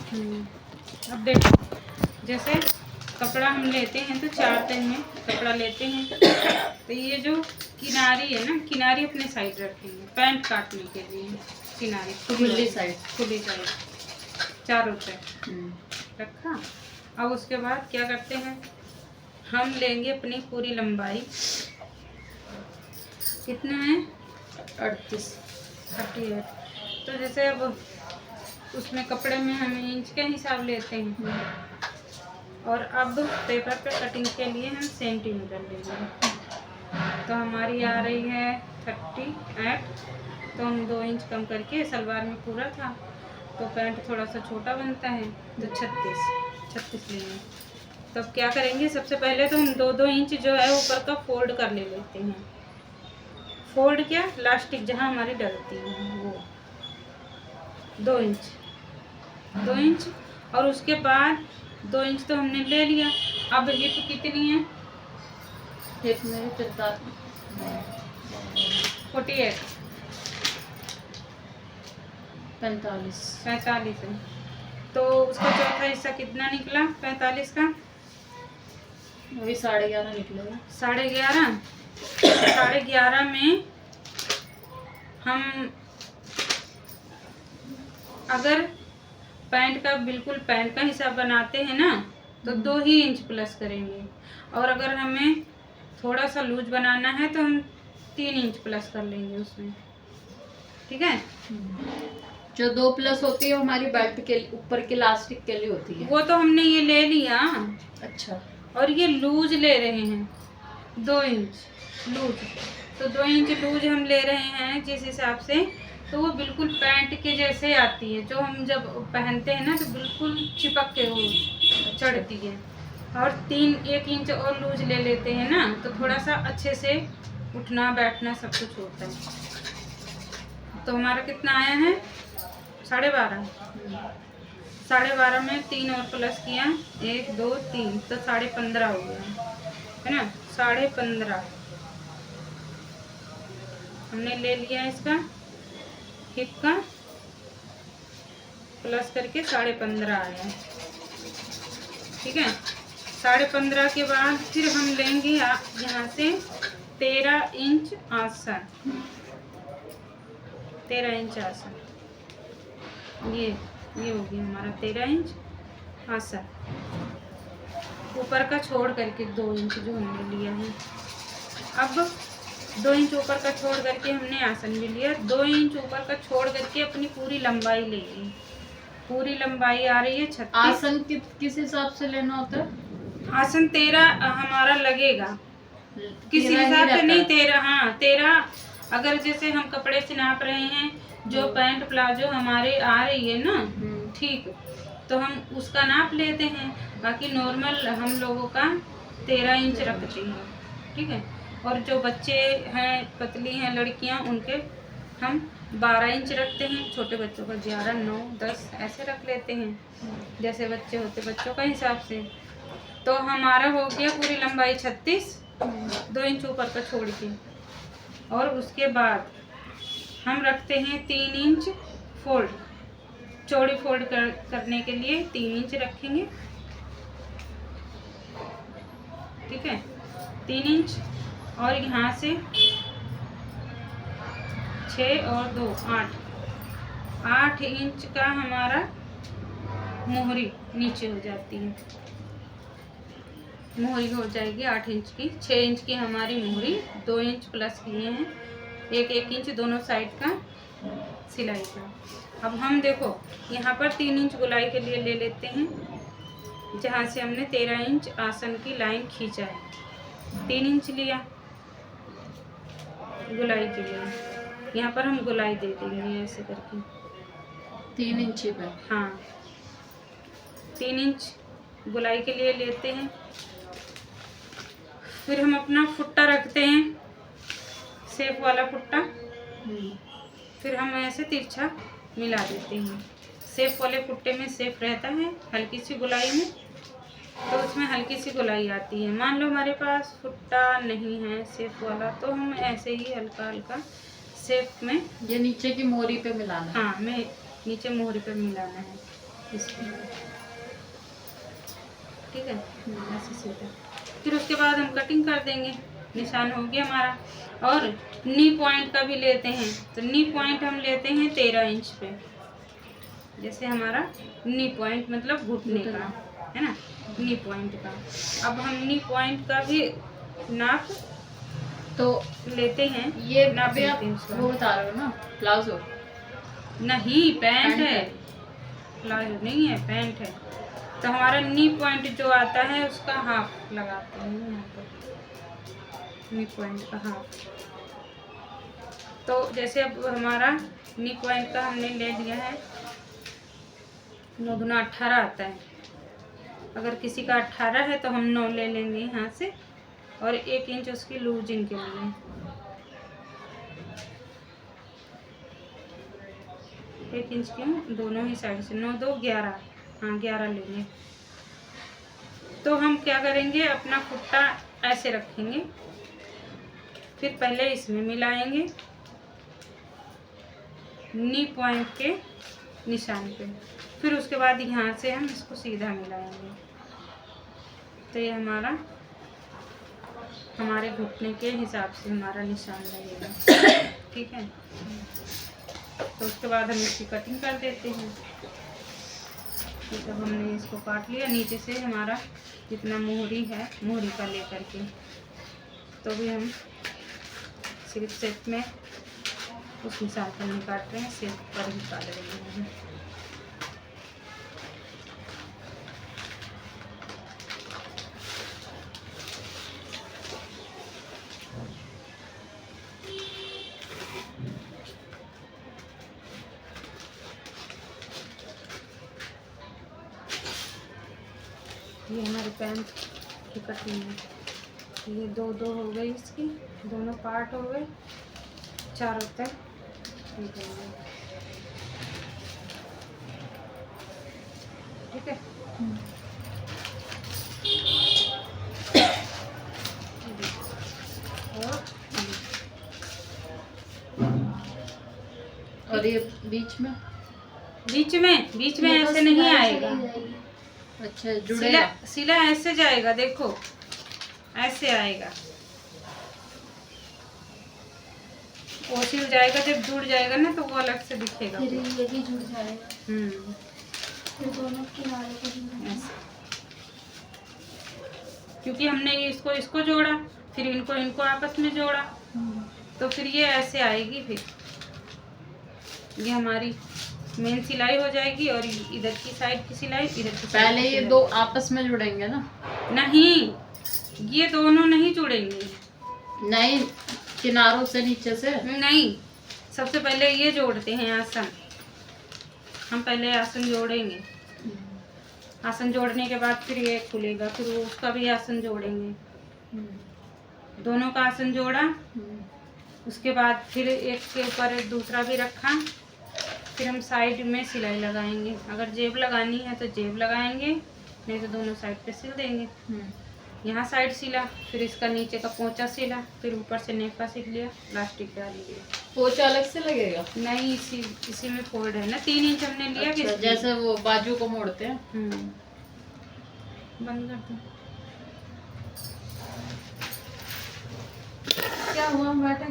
अब देखो, जैसे कपड़ा हम लेते हैं तो 4 तह में कपड़ा लेते हैं, तो ये जो किनारी है ना, किनारी अपने साइड रखेंगे पैंट काटने के लिए। किनारी खुली साइड चारों तह रखा। अब उसके बाद क्या करते हैं, हम लेंगे अपनी पूरी लंबाई, कितना है 38। तो जैसे अब उसमें कपड़े में हम इंच के हिसाब लेते हैं, और अब पेपर पे कटिंग के लिए हम सेंटीमीटर लेंगे। तो हमारी आ रही है 38, तो हम 2 इंच कम करके, सलवार में पूरा था तो पैंट थोड़ा सा छोटा बनता है, तो 36 लेंगे। तो अब क्या करेंगे, सबसे पहले तो हम 2-2 इंच जो है ऊपर का फोल्ड कर लेते हैं। फोल्ड क्या, लास्टिक जहाँ हमारी डलती है वो 2 इंच, और उसके बाद 2 इंच तो हमने ले लिया। अब हिप कितनी है, हिप मेरी 45 है। तो उसका चौथा हिस्सा कितना निकला 45 का, वही 11.5 निकलेगा। 11.5 में हम अगर पैंट का बिल्कुल पैंट का हिसाब बनाते हैं ना, तो 2 ही इंच प्लस करेंगे, और अगर हमें थोड़ा सा लूज बनाना है तो हम 3 इंच प्लस कर लेंगे उसमें। ठीक है, जो 2 प्लस होती है हमारी बेल्ट के ऊपर के लास्टिक के लिए होती है, वो तो हमने ये ले लिया। अच्छा, और ये लूज ले रहे हैं 2 इंच लूज, तो 2 इंच लूज हम ले रहे हैं जिस हिसाब से, तो वो बिल्कुल पैंट के जैसे आती है, जो हम जब पहनते हैं ना तो बिल्कुल चिपक के वो चढ़ती है। और 1 इंच और लूज ले लेते हैं ना, तो थोड़ा सा अच्छे से उठना बैठना सब कुछ होता है। तो हमारा कितना आया है 12.5। 12.5 में 3 और प्लस किया, 1 2 3, तो 15.5 हो गया है ना। 15.5 हमने ले लिया, इसका हिप का प्लस करके 15.5 आया। ठीक है, 15.5 के बाद फिर हम लेंगे यहाँ से 13 इंच आसन। 13 इंच आसन, ये हो गया हमारा 13 इंच आसन, ऊपर का छोड़ करके 2 इंच जो हमने लिया है। अब 2 इंच ऊपर का छोड़ करके हमने आसन भी लिया, 2 इंच ऊपर का छोड़ करके अपनी पूरी लंबाई लेंगे। पूरी लंबाई आ रही है 36। आसन किस हिसाब से लेना होता है, आसन 13 हमारा लगेगा, किसी हिसाब से नहीं 13। हाँ 13, अगर जैसे हम कपड़े से नाप रहे हैं, जो पैंट प्लाजो हमारे आ रही है ना, ठीक, तो हम उसका नाप लेते हैं। बाकी नॉर्मल हम लोगों का 13 इंच रखते हैं। ठीक है, और जो बच्चे हैं पतली हैं लड़कियां, उनके हम 12 इंच रखते हैं, छोटे बच्चों का 11 9 10 ऐसे रख लेते हैं, जैसे बच्चे होते बच्चों का हिसाब से। तो हमारा हो गया पूरी लंबाई 36, 2 इंच ऊपर का छोड़ के, और उसके बाद हम रखते हैं 3 इंच फोल्ड, चौड़ी फोल्ड करने के लिए 3 इंच रखेंगे। ठीक है, 3 इंच, और यहाँ से 6 और 2 8 इंच का हमारा मोहरी नीचे हो जाती है, मोहरी हो जाएगी 8 इंच की। 6 इंच की हमारी मोहरी, 2 इंच प्लस किए हैं, 1 इंच दोनों साइड का सिलाई का। अब हम देखो यहाँ पर 3 इंच गोलाई के लिए ले लेते हैं, जहाँ से हमने 13 इंच आसन की लाइन खींचा है, 3 इंच लिया गोलाई के लिए। यहाँ पर हम गोलाई दे देंगे ऐसे करके 3 इंच पे। हाँ 3 इंच गोलाई के लिए लेते हैं। फिर हम अपना फुट्टा रखते हैं, सेफ वाला फुट्टा, फिर हम ऐसे तिरछा मिला देते हैं। सेफ वाले फुट्टे में सेफ रहता है, हल्की सी गोलाई में, तो उसमें हल्की सी गोलाई आती है। मान लो हमारे पास फुट्टा नहीं है सेफ वाला, तो हम ऐसे ही हल्का हल्का सेफ में, ये नीचे की मोहरी पे मिलाना है। हाँ मैं नीचे मोहरी पे मिलाना है। इसमें, ठीक है, ऐसे सीधा। फिर उसके बाद हम कटिंग कर देंगे। निशान हो गया हमारा। और नी पॉइंट का भी लेते हैं, तो नी पॉइंट हम लेते हैं 13 इंच पे। जैसे हमारा नी पॉइंट मतलब घुटने का है ना, नी पॉइंट का। अब हम नी पॉइंट का भी नाप तो लेते हैं। ये नाप अभी आप लेते हैं उसका। वो बता रहे हो ना, प्लाजो? नहीं, पैंट पैंट है, है। प्लाजो नहीं है, पैंट है। तो हमारा नी पॉइंट जो आता है उसका हाफ लगाते हैं यहाँ पर, नी पॉइंट का हाफ। तो जैसे अब हमारा नी पॉइंट का हमने ले लिया है, 9 दूना 18 आता है। अगर किसी का 18 है तो हम 9 ले लेंगे यहाँ से, और 1 इंच उसकी लूजिंग के लिए। 1 इंच क्यों, दोनों ही साइड से 9 2 11, हाँ 11 लेंगे। तो हम क्या करेंगे, अपना कुट्टा ऐसे रखेंगे, फिर पहले इसमें मिलाएंगे नी पॉइंट के निशान पे, फिर उसके बाद यहाँ से हम इसको सीधा मिलाएंगे। तो ये हमारे घुटने के हिसाब से हमारा निशान लगेगा, ठीक है। तो उसके बाद हम इसकी कटिंग कर देते हैं। तो जब हमने इसको काट लिया, नीचे से हमारा जितना मोहरी है, मोहरी का लेकर के, तो भी हम सिर्फ सेट में उस निशान पर नहीं काट रहे हैं, सेट पर ही काट रहे हैं। ये हमारी पैंट की कटिंग है। ये 2 2 हो गई, इसकी दोनों पार्ट हो गए, चारों तक निकलेंगे, ठीक है। और ये बीच में बीच में ऐसे नहीं आएगा। अच्छा, जुड़ेगा। सिला ऐसे जाएगा, देखो ऐसे आएगा, वो सिल जाएगा। जब जुड़ जाएगा ना तो वो अलग से दिखेगा, फिर ये भी जुड़ जाएगा, फिर दोनों किनारे को जुड़ना। ऐसे। क्योंकि हमने इसको जोड़ा, फिर इनको आपस में जोड़ा, तो फिर ये ऐसे आएगी। फिर ये हमारी मेन सिलाई हो जाएगी, और इधर की साइड की सिलाई, इधर की साइड पहले की ये सिलाई। 2 आपस में जुड़ेंगे ना? नहीं, ये दोनों नहीं जुड़ेंगे। नहीं, किनारों से नीचे से नहीं, सबसे पहले ये जोड़ते हैं आसन। हम पहले आसन जोड़ेंगे, आसन जोड़ने के बाद फिर ये खुलेगा, फिर वो उसका भी आसन जोड़ेंगे। दोनों का आसन जोड़ा, उसके बाद फिर एक के ऊपर दूसरा भी रखा, फिर हम साइड में सिलाई लगाएंगे। अगर जेब लगानी है तो जेब लगाएंगे, नहीं तो दोनों साइड पे सिल देंगे। यहाँ साइड सिला, फिर इसका नीचे का पोंचा सिला, फिर ऊपर से नेक का सिल लिया, प्लास्टिक डाल लिया। पोंचा अलग से लगेगा? नहीं, इसी में फोल्ड है ना, 3 इंच हमने लिया। अच्छा, जैसे वो बाजू को मोड़ते हैं। बंद कर दो। क्या हुआ, बैठा